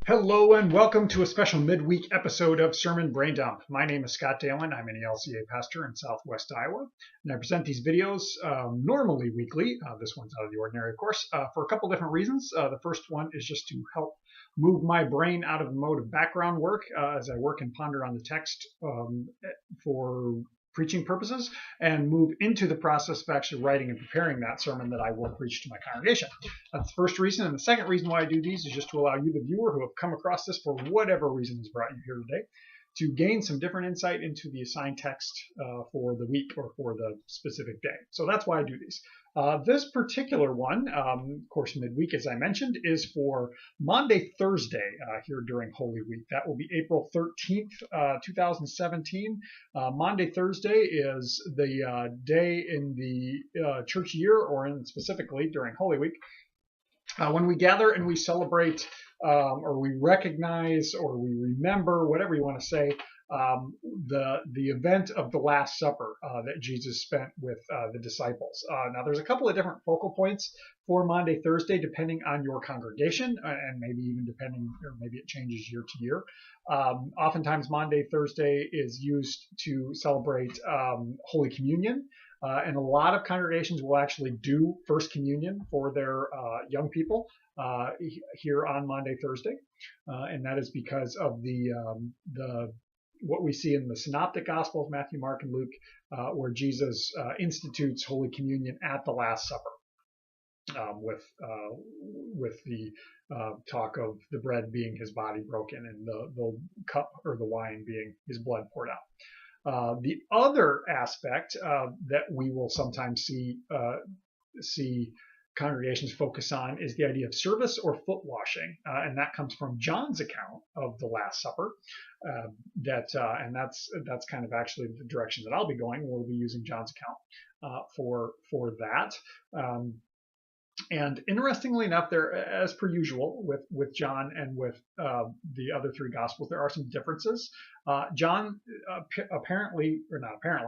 Hello and welcome to a special midweek episode of Sermon Braindump. My name is Scott Dalen. I'm an ELCA pastor in Southwest Iowa, and I present these videos normally weekly. This one's out of the ordinary, of course, for a couple different reasons. The first one is just to help move my brain out of the mode of background work as I work and ponder on the text for preaching purposes, and move into the process of actually writing and preparing that sermon that I will preach to my congregation. That's the first reason. And the second reason why I do these is just to allow you, the viewer, who have come across this for whatever reason has brought you here today, to gain some different insight into the assigned text for the week or for the specific day. So that's why I do these. This particular one, of course, midweek, as I mentioned, is for Maundy Thursday here during Holy Week. That will be April 13th, 2017. Maundy Thursday is the day in the church year, or specifically during Holy Week, when we gather and we celebrate or we recognize or we remember, whatever you want to say, the event of the Last Supper that Jesus spent with the disciples. Now, there's a couple of different focal points for Maundy Thursday, depending on your congregation, and maybe even depending, or maybe it changes year to year. Oftentimes, Maundy Thursday is used to celebrate Holy Communion. And a lot of congregations will actually do First Communion for their young people here on Maundy Thursday, and that is because of the what we see in the Synoptic Gospels, Matthew, Mark, and Luke, where Jesus institutes Holy Communion at the Last Supper, with the talk of the bread being his body broken and the cup or the wine being his blood poured out. The other aspect that we will sometimes see congregations focus on is the idea of service or foot washing, and that comes from John's account of the Last Supper. And that's kind of actually the direction that I'll be going. We'll be using John's account for that. And interestingly enough, there, as per usual, with John and with the other three Gospels, there are some differences. John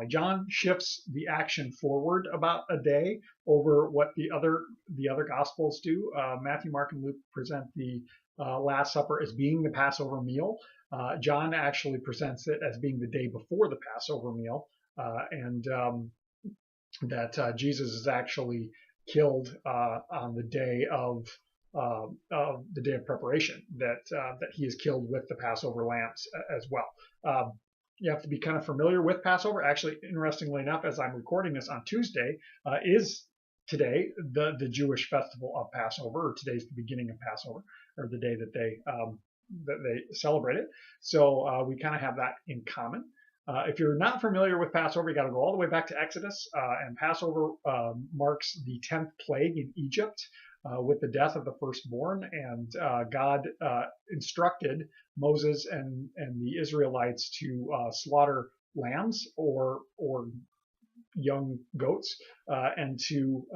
John shifts the action forward about a day over what the other Gospels do. Matthew, Mark, and Luke present the Last Supper as being the Passover meal. John actually presents it as being the day before the Passover meal, and that Jesus is actually killed on the day of preparation, that he is killed with the Passover lambs as well. You have to be kind of familiar with Passover. Actually, interestingly enough, as I'm recording this on Tuesday, is today the Jewish festival of Passover, or today's the beginning of Passover, or the day that they celebrate it. So we kind of have that in common. If you're not familiar with Passover, you got to go all the way back to Exodus, and Passover marks the 10th plague in Egypt with the death of the firstborn, and God instructed Moses and the Israelites to slaughter lambs or young goats, and to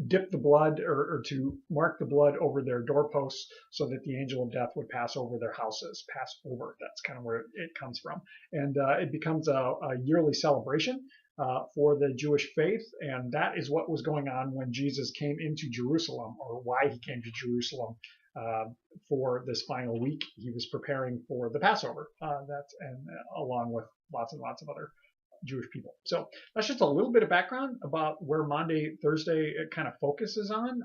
dip the blood or to mark the blood over their doorposts so that the angel of death would pass over their houses. Pass over, that's kind of where it comes from. And it becomes a yearly celebration for the Jewish faith. And that is what was going on when Jesus came into Jerusalem, or why he came to Jerusalem for this final week. He was preparing for the Passover, along with lots and lots of other Jewish people. So that's just a little bit of background about where Maundy Thursday kind of focuses on.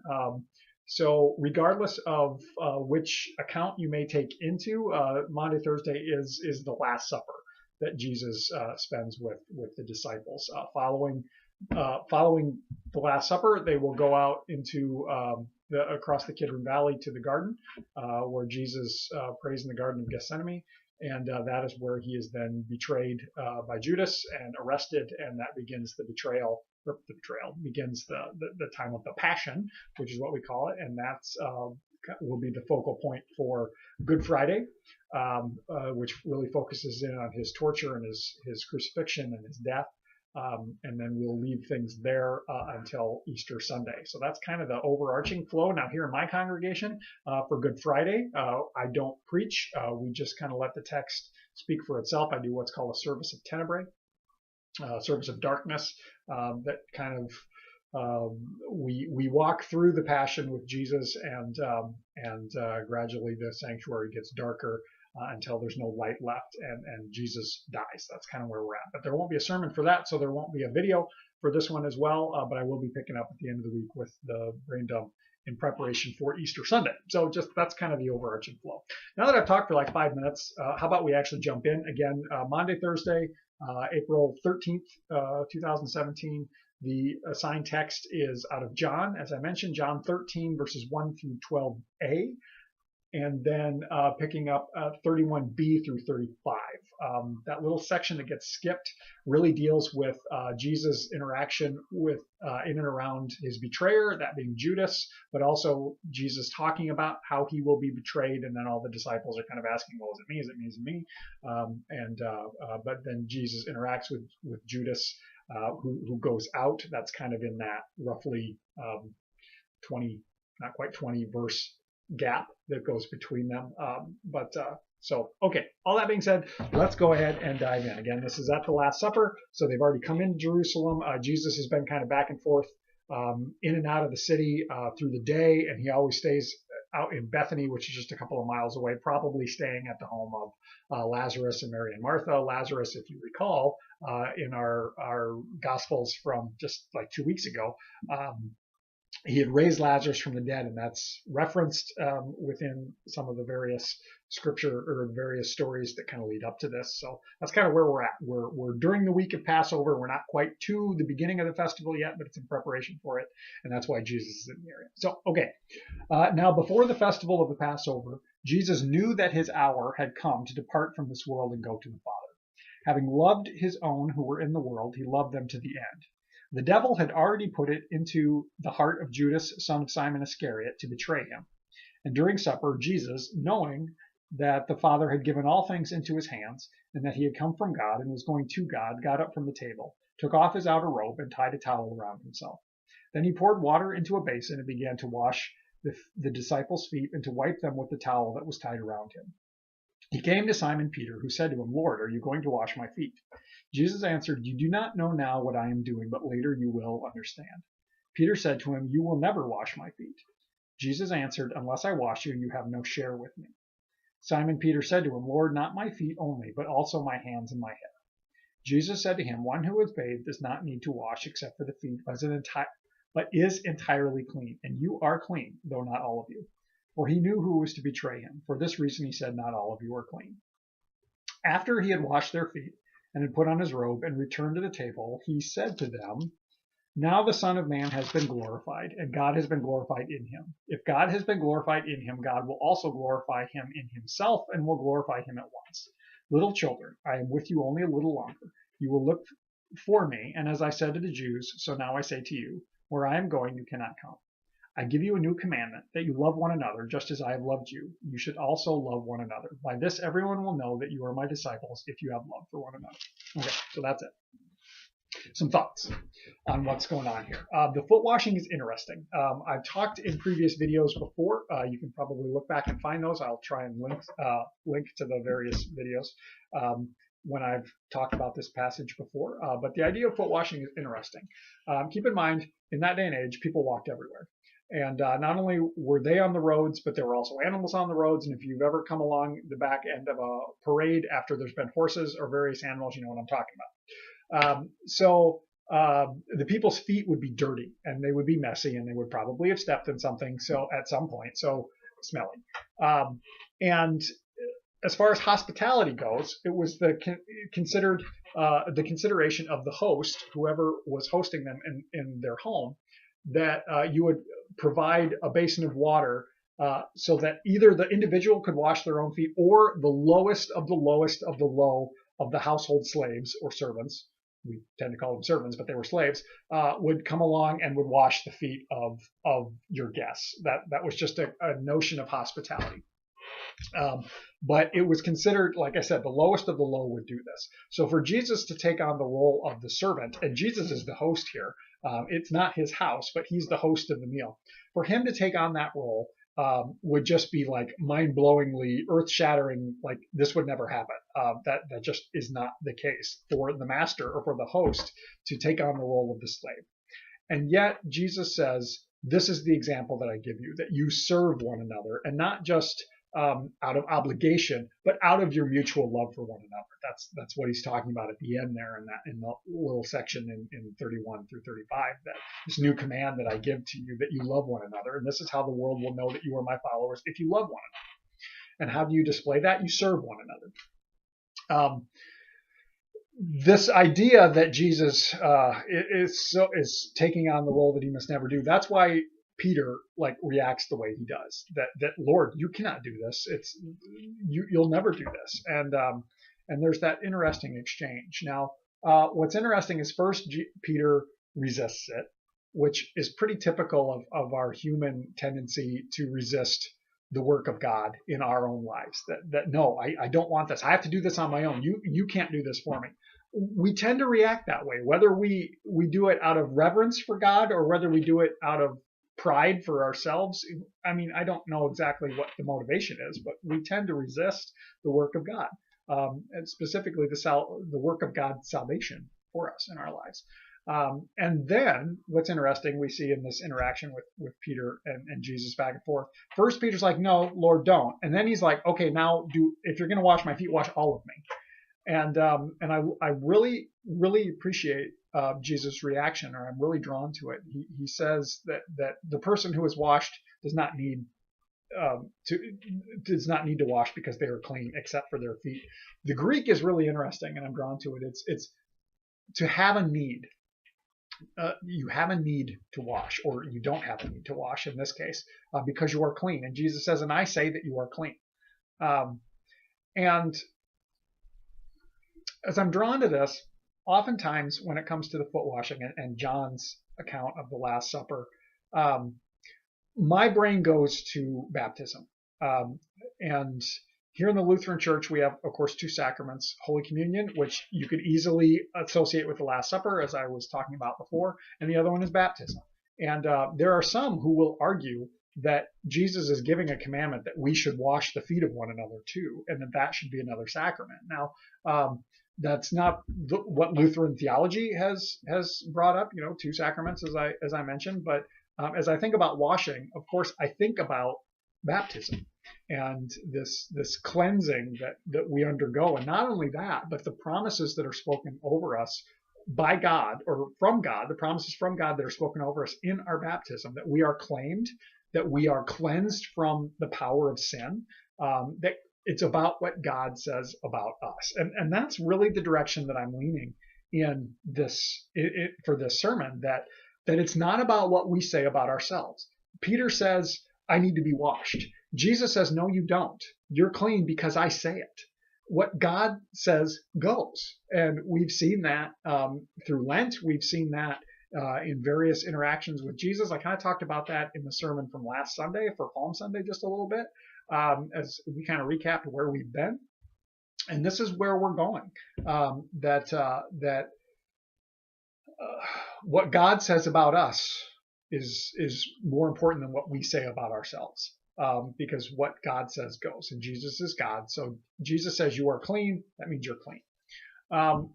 So regardless of which account you may take into, Maundy Thursday is the Last Supper that Jesus spends with the disciples. Following the Last Supper, they will go out into across the Kidron Valley to the garden, where Jesus prays in the Garden of Gethsemane. And that is where he is then betrayed by Judas and arrested, and that begins the betrayal. Begins the time of the Passion, which is what we call it, and that's will be the focal point for Good Friday, which really focuses in on his torture and his crucifixion and his death. And then we'll leave things there until Easter Sunday. So that's kind of the overarching flow. Now, here in my congregation, for Good Friday, I don't preach. We just kind of let the text speak for itself. I do what's called a service of tenebrae, service of darkness, that kind of we walk through the Passion with Jesus, and gradually the sanctuary gets darker until there's no light left, and Jesus dies. That's kind of where we're at. But there won't be a sermon for that, so there won't be a video for this one as well. But I will be picking up at the end of the week with the brain dump in preparation for Easter Sunday. So just that's kind of the overarching flow. Now that I've talked for like 5 minutes, how about we actually jump in again? Maundy Thursday, April 13th, 2017. The assigned text is out of John, as I mentioned, John 13 verses 1 through 12a, and then picking up 31b through 35. That little section that gets skipped really deals with Jesus' interaction with in and around his betrayer, that being Judas, but also Jesus talking about how he will be betrayed, and then all the disciples are kind of asking, well, is it me? Is it me? Is it me? But then Jesus interacts with Judas, who goes out. That's kind of in that roughly 20, not quite 20 verse gap that goes between them. So, okay, all that being said, let's go ahead and dive in. Again, this is at the Last Supper, so they've already come into Jerusalem. Jesus has been kind of back and forth in and out of the city through the day, and he always stays out in Bethany, which is just a couple of miles away, probably staying at the home of Lazarus and Mary and Martha. Lazarus, if you recall, in our Gospels from just like 2 weeks ago, he had raised Lazarus from the dead, and that's referenced within some of the various scripture or various stories that kind of lead up to this. So that's kind of where we're at. We're during the week of Passover. We're not quite to the beginning of the festival yet, but it's in preparation for it, and that's why Jesus is in the area. So, okay. Now, before the festival of the Passover, Jesus knew that his hour had come to depart from this world and go to the Father. Having loved his own who were in the world, he loved them to the end. The devil had already put it into the heart of Judas, son of Simon Iscariot, to betray him. And during supper, Jesus, knowing that the Father had given all things into his hands, and that he had come from God and was going to God, got up from the table, took off his outer robe, and tied a towel around himself. Then he poured water into a basin and began to wash the disciples' feet and to wipe them with the towel that was tied around him. He came to Simon Peter, who said to him, Lord, are you going to wash my feet? Jesus answered, You do not know now what I am doing, but later you will understand. Peter said to him, You will never wash my feet. Jesus answered, Unless I wash you, you have no share with me. Simon Peter said to him, Lord, not my feet only, but also my hands and my head. Jesus said to him, One who is bathed does not need to wash except for the feet, but is entirely clean, and you are clean, though not all of you. For he knew who was to betray him. For this reason he said, Not all of you are clean. After he had washed their feet and had put on his robe and returned to the table, he said to them, Now the Son of Man has been glorified, and God has been glorified in him. If God has been glorified in him, God will also glorify him in himself and will glorify him at once. Little children, I am with you only a little longer. You will look for me, and as I said to the Jews, so now I say to you, where I am going, you cannot come. I give you a new commandment, that you love one another just as I have loved you. You should also love one another. By this everyone will know that you are my disciples if you have love for one another. Okay, so that's it. Some thoughts on what's going on here. The foot washing is interesting. I've talked in previous videos before. You can probably look back and find those. I'll try and link to the various videos when I've talked about this passage before. But the idea of foot washing is interesting. Keep in mind, in that day and age, people walked everywhere. And not only were they on the roads, but there were also animals on the roads. And if you've ever come along the back end of a parade after there's been horses or various animals, you know what I'm talking about. So the people's feet would be dirty and they would be messy, and they would probably have stepped in something at some point, so smelly. And as far as hospitality goes, it was the consideration of the host, whoever was hosting them in their home, that you would provide a basin of water so that either the individual could wash their own feet, or the lowest of the lowest of the low of the household slaves or servants, we tend to call them servants, but they were slaves, would come along and would wash the feet of your guests. That was just a notion of hospitality. But it was considered, like I said, the lowest of the low would do this. So for Jesus to take on the role of the servant, and Jesus is the host here, it's not his house, but he's the host of the meal. For him to take on that role would just be like mind-blowingly, earth-shattering, like this would never happen. That just is not the case for the master or for the host to take on the role of the slave. And yet Jesus says, this is the example that I give you, that you serve one another, and not just out of obligation, but out of your mutual love for one another. That's what he's talking about at the end there in the little section in 31 through 35, that this new command that I give to you, that you love one another. And this is how the world will know that you are my followers, if you love one another. And how do you display that? You serve one another. This idea that Jesus is taking on the role that he must never do. That's why Peter reacts the way he does. That Lord, you cannot do this. You'll never do this. And there's that interesting exchange. Now, what's interesting is first Peter resists it, which is pretty typical of our human tendency to resist the work of God in our own lives. That no, I don't want this. I have to do this on my own. You can't do this for me. We tend to react that way, whether we do it out of reverence for God or whether we do it out of pride for ourselves. I mean, I don't know exactly what the motivation is, but we tend to resist the work of God, and specifically the work of God's salvation for us in our lives. And then what's interesting, we see in this interaction with Peter and Jesus back and forth. First, Peter's like, no, Lord, don't. And then he's like, okay, now if you're going to wash my feet, wash all of me. And I really, really appreciate Jesus' reaction, or I'm really drawn to it. He says that the person who is washed does not need to wash because they are clean, except for their feet. The Greek is really interesting, and I'm drawn to it. It's to have a need. You have a need to wash, or you don't have a need to wash in this case, because you are clean. And Jesus says, and I say that you are clean. And as I'm drawn to this, oftentimes when it comes to the foot washing and John's account of the Last Supper, my brain goes to baptism. And here in the Lutheran Church, we have, of course, two sacraments: Holy Communion, which you could easily associate with the Last Supper, as I was talking about before, and the other one is baptism. And there are some who will argue that Jesus is giving a commandment that we should wash the feet of one another too, and that should be another sacrament. Now, that's not what Lutheran theology has brought up, two sacraments, as I mentioned. But as I think about washing, of course, I think about baptism and this cleansing that we undergo. And not only that, but the promises that are spoken over us by God, or from God, the promises from God that are spoken over us in our baptism, that we are claimed, that we are cleansed from the power of sin, that it's about what God says about us. And that's really the direction that I'm leaning in for this sermon, that it's not about what we say about ourselves. Peter says, I need to be washed. Jesus says, no, you don't. You're clean because I say it. What God says goes. And we've seen that through Lent. We've seen that in various interactions with Jesus. I kind of talked about that in the sermon from last Sunday, for Palm Sunday, just a little bit, as we kind of recapped where we've been. And this is where we're going. What God says about us is more important than what we say about ourselves, because what God says goes, and Jesus is God. So Jesus says you are clean. That means you're clean.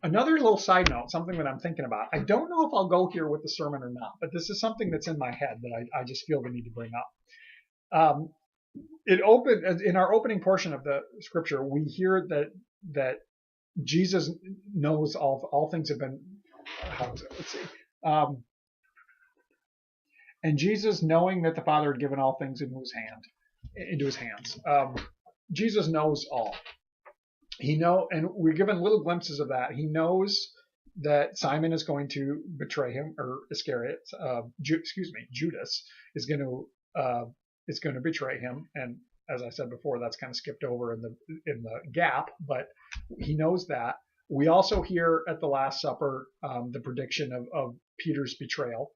Another little side note, something that I'm thinking about. I don't know if I'll go here with the sermon or not, but this is something that's in my head that I just feel the need to bring up. In our opening portion of the scripture, we hear that Jesus knows all things have been. How is it? Let's see. And Jesus, knowing that the Father had given all things into his hands, Jesus knows all. And we're given little glimpses of that. He knows that Simon is going to betray him, or Judas is going to betray him. And as I said before, that's kind of skipped over in the gap, but he knows that. We also hear at the Last Supper the prediction of Peter's betrayal.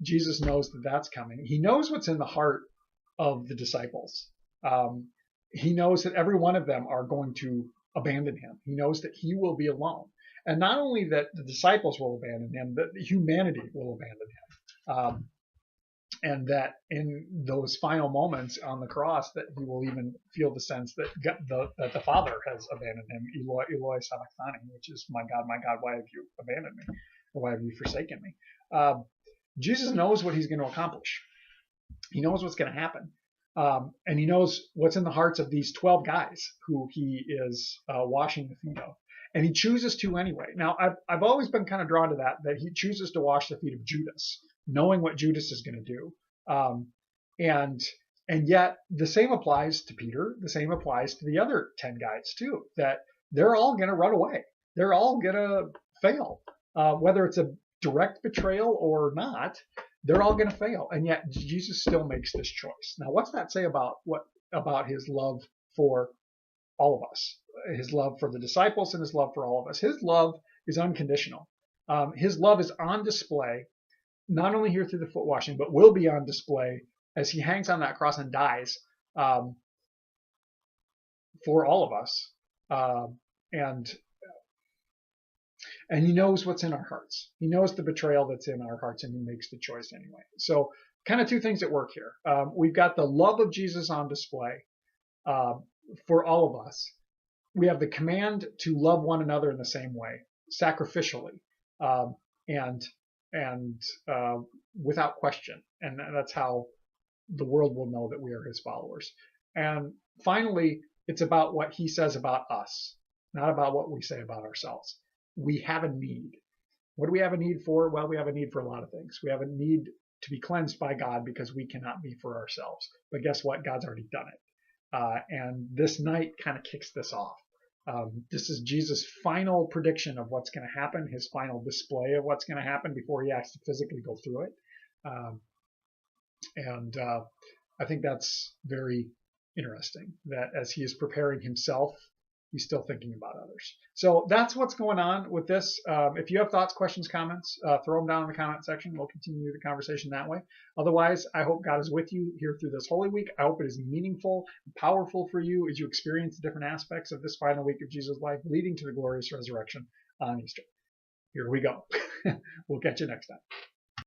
Jesus knows that that's coming. He knows what's in the heart of the disciples. He knows that every one of them are going to abandon him. He knows that he will be alone. And not only that the disciples will abandon him, but humanity will abandon him. And that in those final moments on the cross, that he will even feel the sense that the Father has abandoned him. Eloi, Eloi, sabachthani, which is, my God, why have you abandoned me? Or why have you forsaken me? Jesus knows what he's going to accomplish. He knows what's going to happen. And he knows what's in the hearts of these 12 guys who he is washing the feet of. And he chooses to anyway. Now, I've always been kind of drawn to that he chooses to wash the feet of Judas, knowing what Judas is going to do. And yet the same applies to Peter. The same applies to the other 10 guys too, that they're all going to run away. They're all going to fail, whether it's a direct betrayal or not. They're all going to fail, and yet Jesus still makes this choice. Now, what's that say about his love for all of us? His love for the disciples and his love for all of us. His love is unconditional. His love is on display, not only here through the foot washing, but will be on display as he hangs on that cross and dies for all of us. And he knows what's in our hearts. He knows the betrayal that's in our hearts, and he makes the choice anyway. So kind of two things at work here. We've got the love of Jesus on display for all of us. We have the command to love one another in the same way, sacrificially, and without question. And that's how the world will know that we are his followers. And finally, it's about what he says about us, not about what we say about ourselves. We have a need. What do we have a need for? Well, we have a need for a lot of things. We have a need to be cleansed by God because we cannot be for ourselves. But guess what? God's already done it. And this night kind of kicks this off. This is Jesus' final prediction of what's going to happen, his final display of what's going to happen before he has to physically go through it. I think that's very interesting, that as he is preparing himself, he's still thinking about others. So that's what's going on with this. If you have thoughts, questions, comments, throw them down in the comment section. We'll continue the conversation that way. Otherwise, I hope God is with you here through this Holy Week. I hope it is meaningful and powerful for you as you experience the different aspects of this final week of Jesus' life, leading to the glorious resurrection on Easter. Here we go. We'll catch you next time.